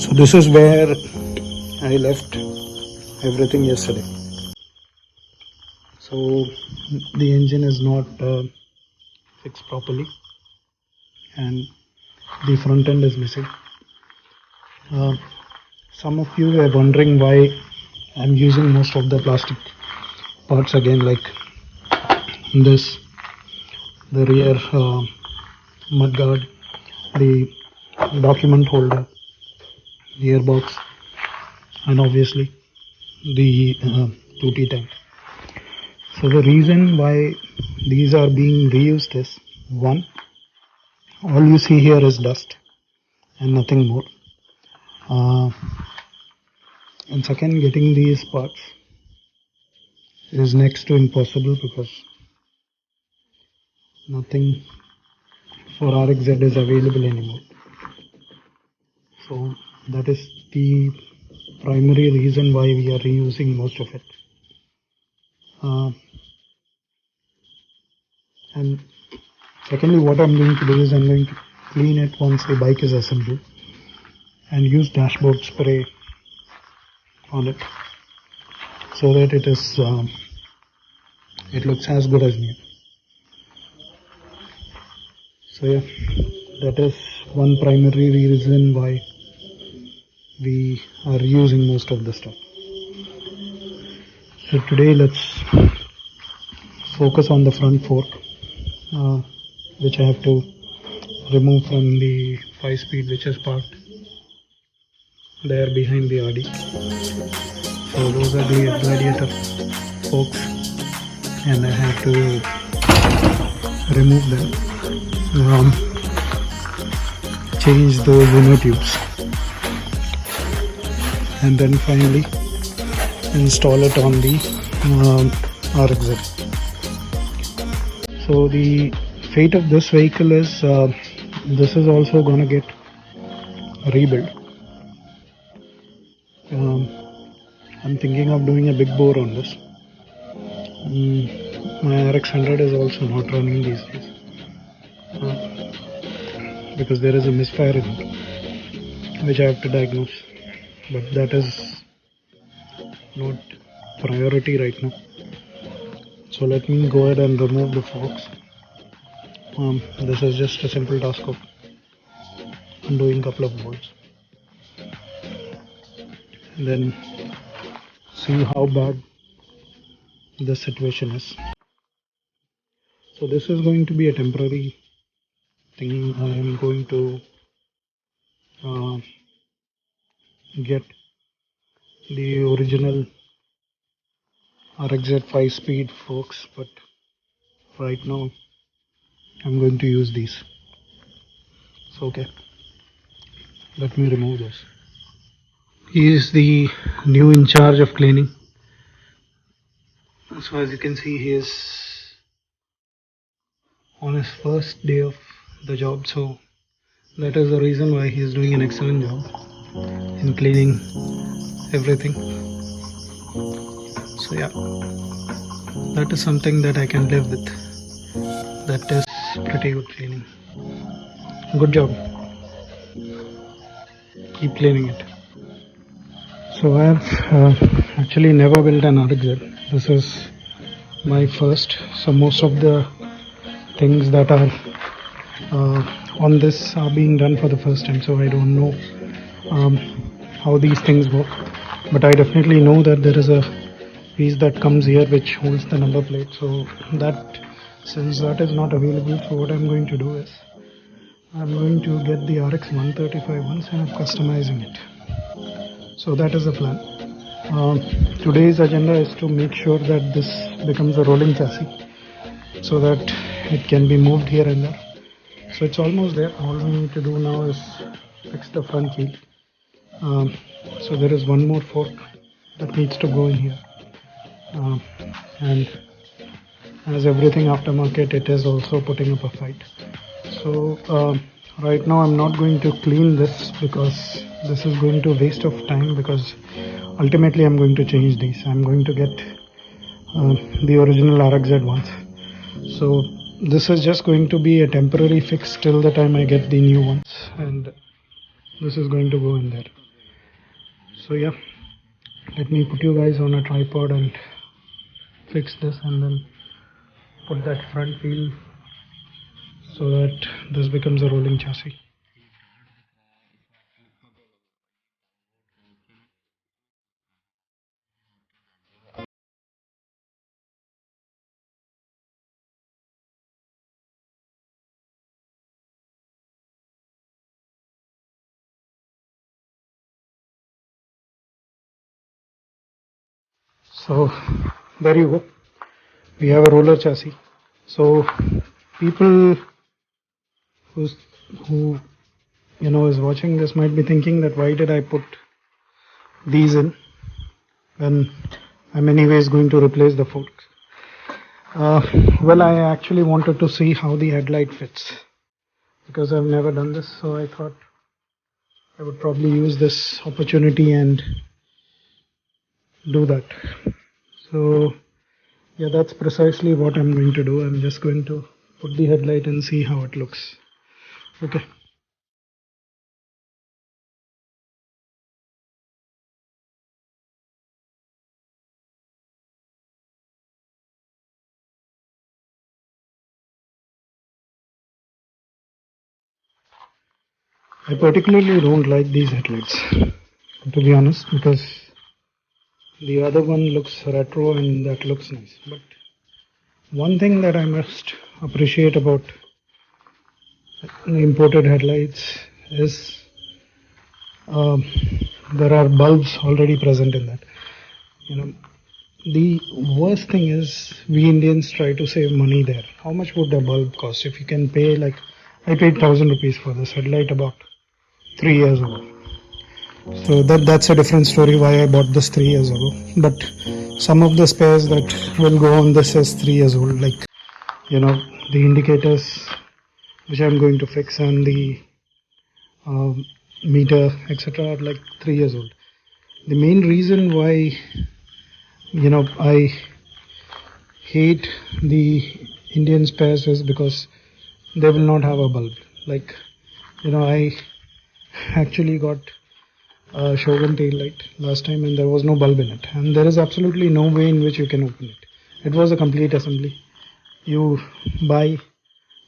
So this is where I left everything yesterday. So the engine is not fixed properly and the front end is missing. Some of you were wondering why I'm using most of the plastic parts again, like this, the rear mudguard, the document holder, the airbox, and obviously the 2T tank. So the reason why these are being reused is, one, all you see here is dust and nothing more. And second, getting these parts is next to impossible because nothing for RXZ is available anymore. So that is the primary reason why we are reusing most of it. And secondly, what I'm going to do is I'm going to clean it once the bike is assembled and use dashboard spray on it so that it looks as good as new. So yeah, that is one primary reason why we are using most of the stuff. So today let's focus on the front fork, which I have to remove from the 5-speed, which is parked there behind the RD. So those are the gladiator forks and I have to remove them, change those inner tubes, and then finally install it on the RXZ. So the fate of this vehicle is, this is also gonna get rebuilt. I'm thinking of doing a big bore on this. My RX100 is also not running these days because there is a misfire in it, which I have to diagnose, but that is not priority right now. So let me go ahead and remove the forks. This is just a simple task of doing a couple of bolts and then see how bad the situation is. So this is going to be a temporary thing. I am going to get the original RXZ 5-speed forks, but right now I'm going to use these. So okay, let me remove this. He is the new in charge of cleaning. So as you can see, he is on his first day of the job, so that is the reason why he is doing an excellent job in cleaning everything. So yeah, that is something that I can live with. That is pretty good cleaning. Good job. Keep cleaning it. So I have actually never built an RXZ. This is my first. So most of the things that are on this are being done for the first time. So I don't know how these things work. But I definitely know that there is a piece that comes here which holds the number plate. So that, since that is not available, so what I'm going to do is I'm going to get the RX 135 once and I'm customizing it. So that is the plan. Today's agenda is to make sure that this becomes a rolling chassis so that it can be moved here and there. So it's almost there. All we need to do now is fix the front wheel. So there is one more fork that needs to go in here. And as everything aftermarket, it is also putting up a fight. So right now I'm not going to clean this because this is going to waste of time, because ultimately I'm going to change these. I'm going to get the original RXZ ones. So this is just going to be a temporary fix till the time I get the new ones, and this is going to go in there. So yeah, let me put you guys on a tripod and fix this, and then put that front wheel so that this becomes a rolling chassis. So there you go, we have a roller chassis. So people who's, who is watching this might be thinking that why did I put these in when I'm anyways going to replace the forks. Well, I actually wanted to see how the headlight fits because I've never done this, so I thought I would probably use this opportunity and do that. So yeah, that's precisely what I'm going to do. I'm just going to put the headlight and see how it looks. Okay. I particularly don't like these headlights, to be honest, because the other one looks retro and that looks nice. But one thing that I must appreciate about the imported headlights is um, there are bulbs already present in that. You know, the worst thing is we Indians try to save money there. How much would a bulb cost? If you can pay, like, I paid 1,000 rupees for this headlight about 3 years ago. So that's a different story why I bought this 3 years ago. But some of the spares that will go on this is 3 years old, like the indicators which I'm going to fix and the meter etc. are like 3 years old. The main reason why I hate the Indian spares is because they will not have a bulb. Like I actually got a Shogun tail light last time and there was no bulb in it, and there is absolutely no way in which you can open it. It was a complete assembly. You buy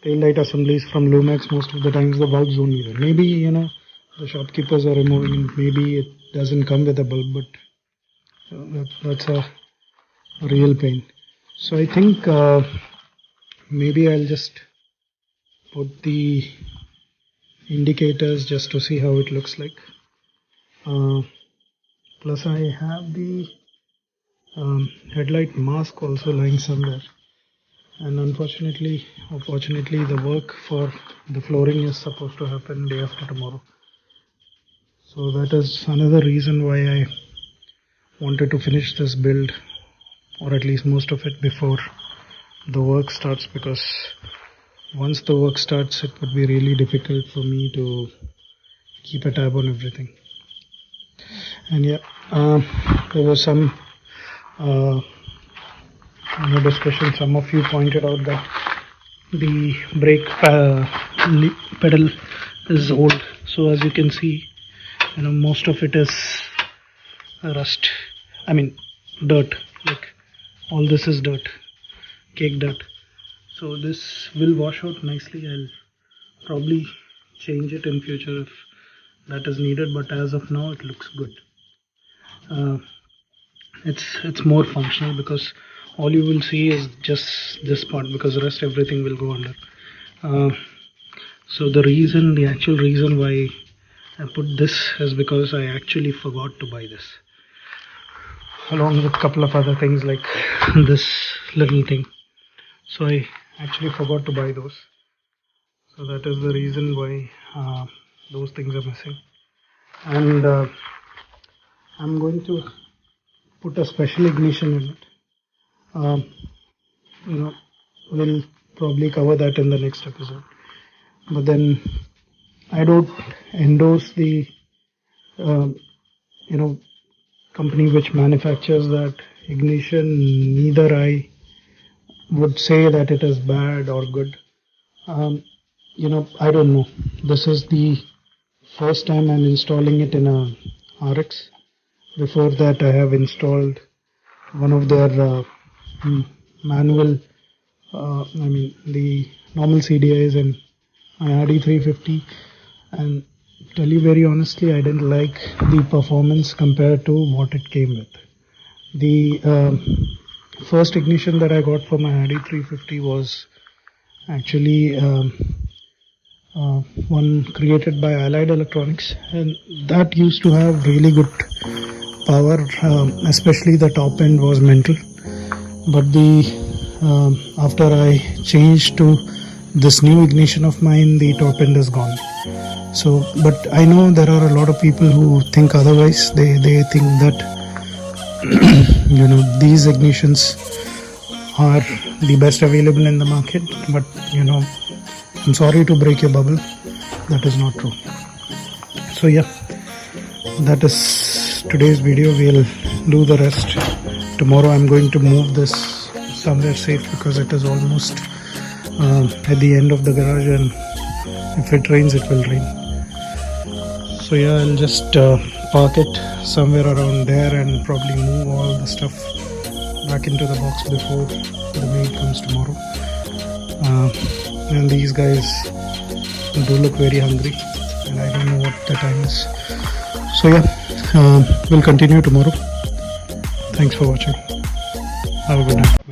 tail light assemblies from Lumex, most of the times the bulbs won't be there. Maybe the shopkeepers are removing it, maybe it doesn't come with a bulb, but that's a real pain. So I think maybe I'll just put the indicators just to see how it looks like. Plus I have the headlight mask also lying somewhere, and unfortunately or fortunately the work for the flooring is supposed to happen day after tomorrow. So that is another reason why I wanted to finish this build, or at least most of it, before the work starts, because once the work starts it would be really difficult for me to keep a tab on everything. And yeah, there was some discussion. Some of you pointed out that the brake pedal is old. So as you can see, most of it is rust. I mean dirt. Like all this is dirt, cake dirt. So this will wash out nicely. I'll probably change it in future if that is needed, but as of now it looks good. It's more functional because all you will see is just this part, because the rest everything will go under. So the actual reason why I put this is because I actually forgot to buy this, along with a couple of other things like this little thing. So I actually forgot to buy those. So that is the reason why those things are missing. And I'm going to put a special ignition in it. We'll probably cover that in the next episode. But then I don't endorse the company which manufactures that ignition. Neither I would say that it is bad or good. I don't know. This is the first time I'm installing it in a RX, Before that, I have installed one of their manual, the normal CDIs in my RD350, and tell you very honestly, I didn't like the performance compared to what it came with. The first ignition that I got for my RD350 was actually one created by Allied Electronics, and that used to have really good power, especially the top end was mental. But after I changed to this new ignition of mine, the top end is gone. So, but I know there are a lot of people who think otherwise. They think that these ignitions are the best available in the market, but I'm sorry to break your bubble, that is not true. So yeah, that is today's video. We'll do the rest tomorrow. I'm going to move this somewhere safe because it is almost at the end of the garage, and if it rains, it will rain. So yeah, I'll just park it somewhere around there and probably move all the stuff back into the box before the maid comes tomorrow. And these guys do look very hungry, and I don't know what the time is. So yeah, we'll continue tomorrow. Thanks for watching. Have a good night.